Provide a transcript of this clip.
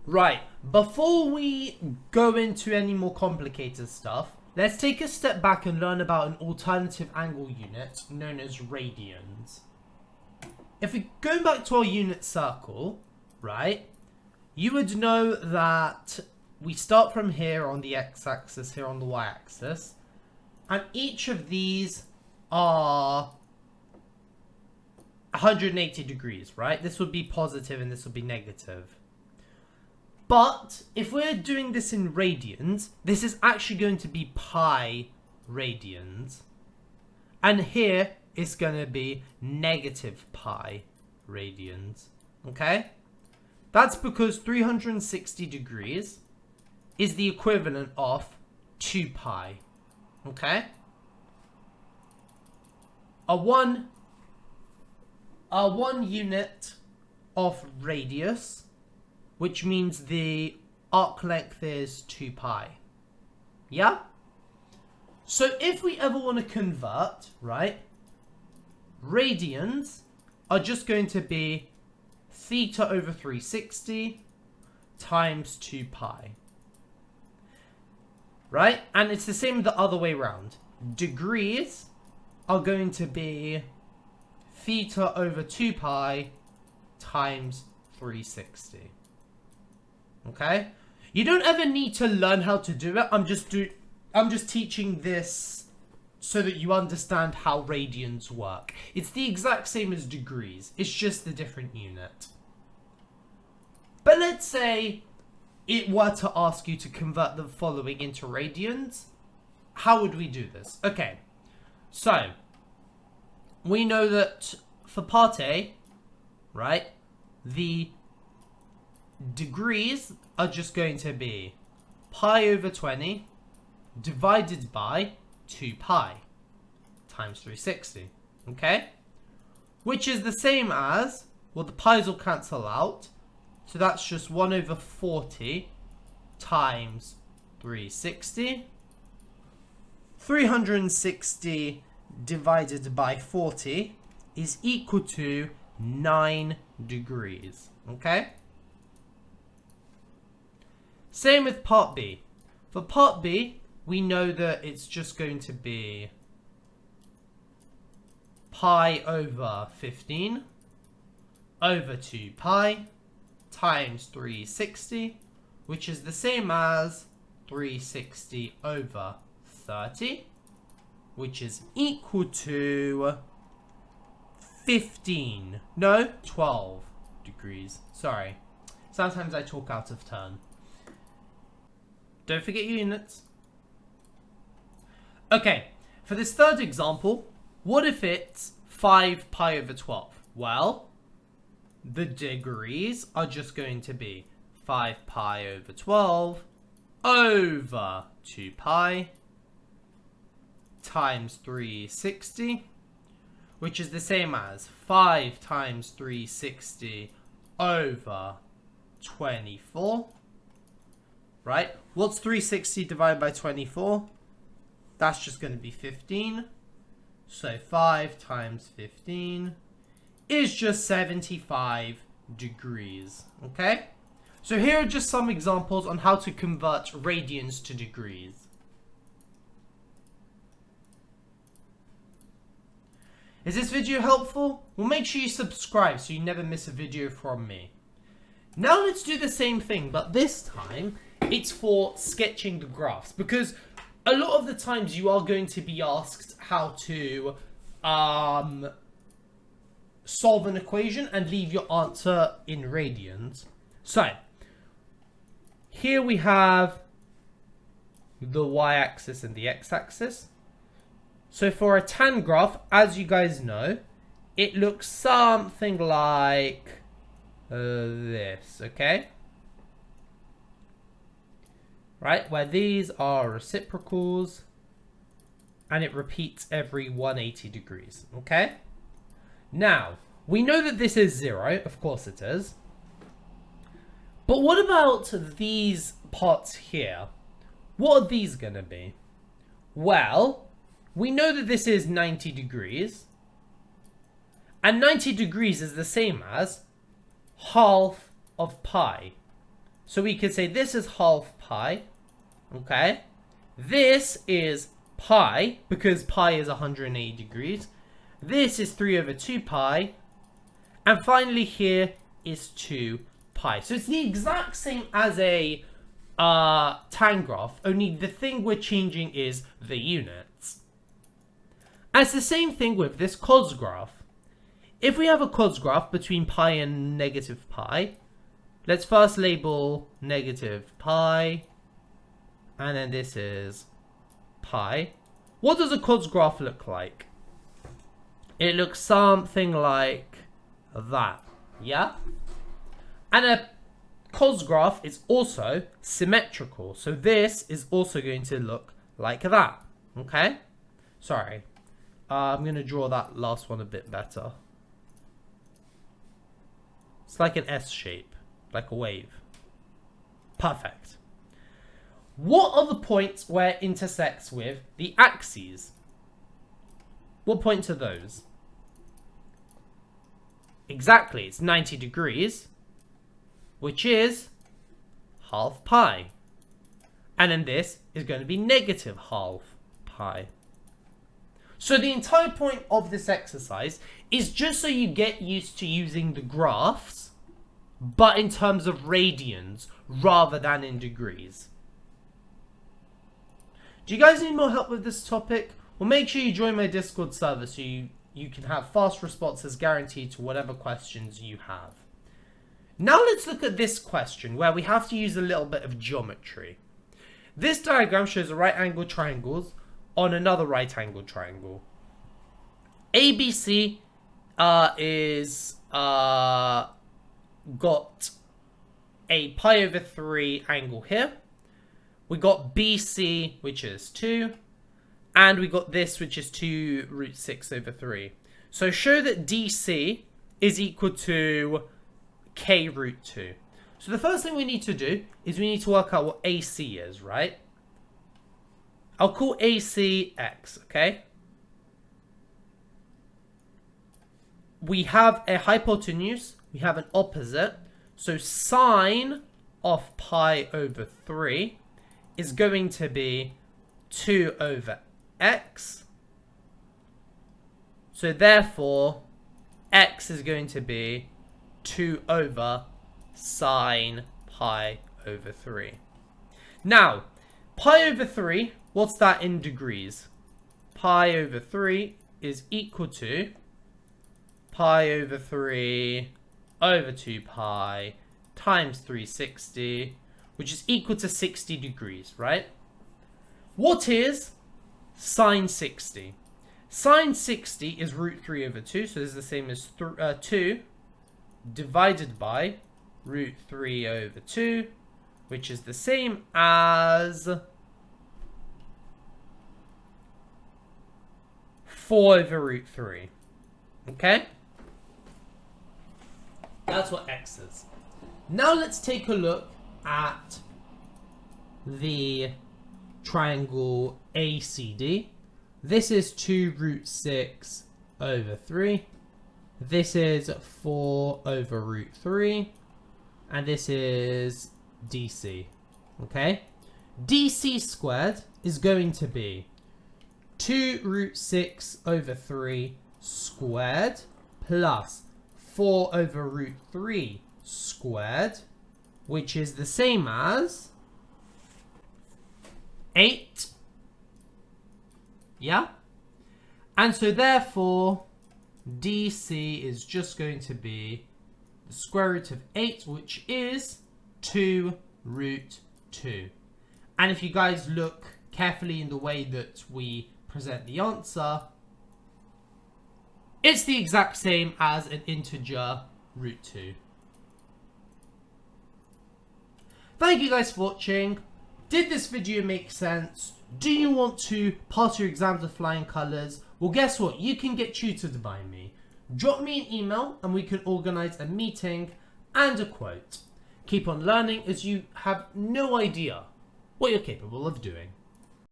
Right, before we go into any more complicated stuff, let's take a step back and learn about an alternative angle unit known as radians. If we go back to our unit circle, right, you would know that we start from here on the x-axis, here on the y-axis, and each of these are 180 degrees, right? This would be positive and this would be negative. But if we're doing this in radians, this is actually going to be pi radians. And here it's going to be negative pi radians. Okay? That's because 360 degrees is the equivalent of 2 pi. Okay? A one unit of radius, which means the arc length is 2 pi. Yeah? So if we ever want to convert, right, radians are just going to be theta over 360 times 2 pi. Right? And it's the same the other way around. Degrees are going to be theta over 2 pi times 360. Okay? You don't ever need to learn how to do it. I'm just teaching this so that you understand how radians work. It's the exact same as degrees. It's just a different unit. But let's say it were to ask you to convert the following into radians. How would we do this? Okay. So, we know that for part A, right, the degrees are just going to be pi over 20 divided by 2 pi times 360. Okay? Which is the same as, well, the pi's will cancel out. So that's just 1 over 40 times 360. 360 divided by 40 is equal to 9 degrees. Okay? Same with part B. For part B, we know that it's just going to be pi over 15 over 2 pi times 360, which is the same as 360 over 30, which is equal to 12 degrees. Sorry. Sometimes I talk out of turn. Don't forget your units. Okay, for this third example, what if it's 5 pi over 12? Well, the degrees are just going to be 5 pi over 12 over 2 pi times 360, which is the same as 5 times 360 over 24. Right? What's 360 divided by 24? That's just going to be 15. So 5 times 15 is just 75 degrees. Okay? So here are just some examples on how to convert radians to degrees. Is this video helpful? Well, make sure you subscribe so you never miss a video from me. Now let's do the same thing, but this time it's for sketching the graphs, because a lot of the times you are going to be asked how to solve an equation and leave your answer in radians. So here we have the y-axis and the x-axis. So for a tan graph, as you guys know, it looks something like this, okay? Right, where these are reciprocals and it repeats every 180 degrees, okay? Now, we know that this is 0, of course it is. But what about these parts here? What are these going to be? Well, we know that this is 90 degrees. And 90 degrees is the same as half of pi. So we could say this is half pi, okay? This is pi, because pi is 180 degrees. This is 3 over 2 pi. And finally here is 2 pi. So it's the exact same as a tan graph, only the thing we're changing is the units. And it's the same thing with this cos graph. If we have a cos graph between pi and negative pi, let's first label negative pi, and then this is pi. What does a cos graph look like? It looks something like that, yeah? And a cos graph is also symmetrical, so this is also going to look like that, okay? Sorry, I'm going to draw that last one a bit better. It's like an S shape, like a wave. Perfect. What are the points where it intersects with the axes? What points are those? Exactly, it's 90 degrees, which is half pi. And then this is going to be negative half pi. So the entire point of this exercise is just so you get used to using the graphs, but in terms of radians rather than in degrees. Do you guys need more help with this topic? Well, make sure you join my Discord server so you can have fast responses guaranteed to whatever questions you have. Now let's look at this question where we have to use a little bit of geometry. This diagram shows a right angled triangles on another right angled triangle. ABC is got a pi over 3 angle here. We got BC, which is 2. And we got this, which is 2 root 6 over 3. So show that DC is equal to K root 2. So the first thing we need to do is we need to work out what AC is, right? I'll call AC X, okay? We have a hypotenuse, we have an opposite. So sine of pi over 3 is going to be 2 over X. So therefore, X is going to be 2 over sine pi over 3. Now, pi over 3, what's that in degrees? Pi over 3 is equal to pi over 3 over 2 pi times 360, which is equal to 60 degrees, right? What is sine 60? Sine 60 is root 3 over 2, so this is the same as 2 divided by root 3 over 2, which is the same as 4 over root 3. Okay? That's what X is. Now let's take a look at the triangle ACD. This is 2 root 6 over 3. This is 4 over root 3. And this is DC. Okay? DC squared is going to be 2 root 6 over 3 squared plus 4 over root 3 squared, which is the same as 8. Yeah? And so therefore, DC is just going to be the square root of 8, which is 2 root 2. And if you guys look carefully in the way that we present the answer, it's the exact same as an integer root 2. Thank you guys for watching. Did this video make sense? Do you want to pass your exams with flying colours? Well, guess what? You can get tutored by me. Drop me an email and we can organise a meeting and a quote. Keep on learning as you have no idea what you're capable of doing.